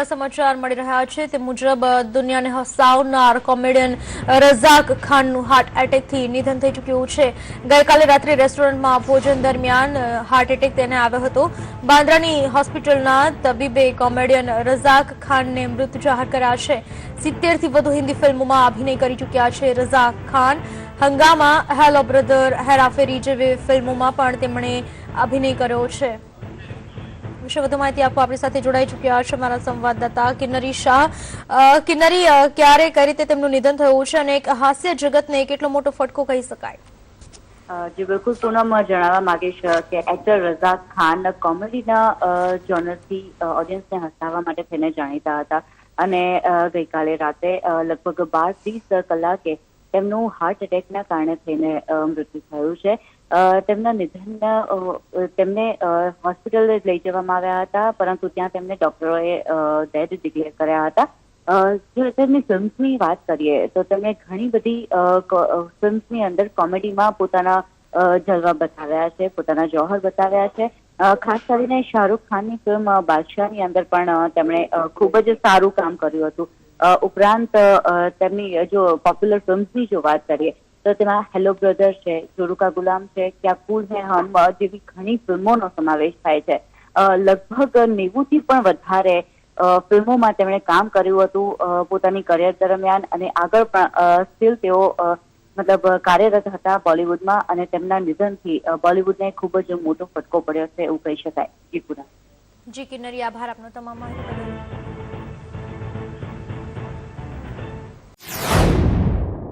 સમાચાર મળી રહ્યા છે તે મુજબ દુનિયાને હસાવનાર કોમેડિયન રઝાક ખાનનું હાર્ટ એટેકથી નિધન થઈ ચૂક્યું છે। ગઈકાલે રાત્રે રેસ્ટોરન્ટમાં ભોજન દરમિયાન હાર્ટ એટેક તેને આવ્યો હતો। બાંદ્રાની હોસ્પિટલના તબીબે કોમેડિયન રઝાક ખાનને મૃત જાહેર કર્યા છે। 70 થી વધુ હિન્દી ફિલ્મોમાં અભિનય કરી ચૂક્યા છે રઝાક ખાન। હંગામા, હેલો બ્રધર, હેરાફેરી જેવી ફિલ્મોમાં પણ તેમણે અભિનય કર્યો છે। વિશે વધુ માહિતી આપવા આપણી સાથે જોડાઈ ચૂક્યા છે મારા સંવાદદાતા કિન્નરી શાહ। કિન્નરી, ક્યારે કઈ રીતે તેમનું નિધન થયું છે અને એક હાસ્ય જગતને કેટલો મોટો ફટકો કહી શકાય? જી બિલકુલ પૂનમ, જણાવવા માંગીશ કે એક્ટર રઝાક ખાન કોમેડીના જોનરથી ઓડિયન્સને હસાવવા માટે થઈને જાણીતા હતા અને ગઈકાલે રાતે લગભગ 12-30 કલાકે તેમનું હાર્ટ એટેકના કારણે થઈને મૃત્યુ થયું છે। તેમના નિધન તેમને હોસ્પિટલ લઈ જવામાં આવ્યા હતા, પરંતુ ત્યાં તેમને ડોક્ટરોએ ડેડ ડિક્લેર કર્યા હતા। જો તેમની ફિલ્મ્સની વાત કરીએ તો તેમણે ઘણી બધી ફિલ્મ્સની અંદર કોમેડીમાં પોતાના જલવા બતાવ્યા છે, પોતાના જોહર બતાવ્યા છે। ખાસ કરીને શાહરૂખ ખાનની ફિલ્મ બાદશાહની અંદર પણ તેમણે ખૂબ જ સારું કામ કર્યું હતું। ઉપરાંત તેમની જો પોપ્યુલર ફિલ્મ્સની જો વાત કરીએ તો તેમાં હેલો બ્રધર છે, જોरू કા ગુલામ છે, ક્યા કૂલ હૈ હમ જેવી ઘણી ફિલ્મોનો સમાવેશ થાય છે। લગભગ 90થી પણ વધારે ફિલ્મોમાં તેમણે કામ કર્યું હતું પોતાની કરિયર દરમિયાન અને આગળ પણ સ્ટીલ તેઓ મતલબ કાર્યરત હતા બોલિવૂડમાં અને તેમના નિધનથી બોલિવૂડને ખૂબ જ મોટો ફટકો પડ્યો છે એવું કહી શકાય। જી પૂનમ। જી કિન્નરી, આભાર આપનો તમામ માહિતી બદલ।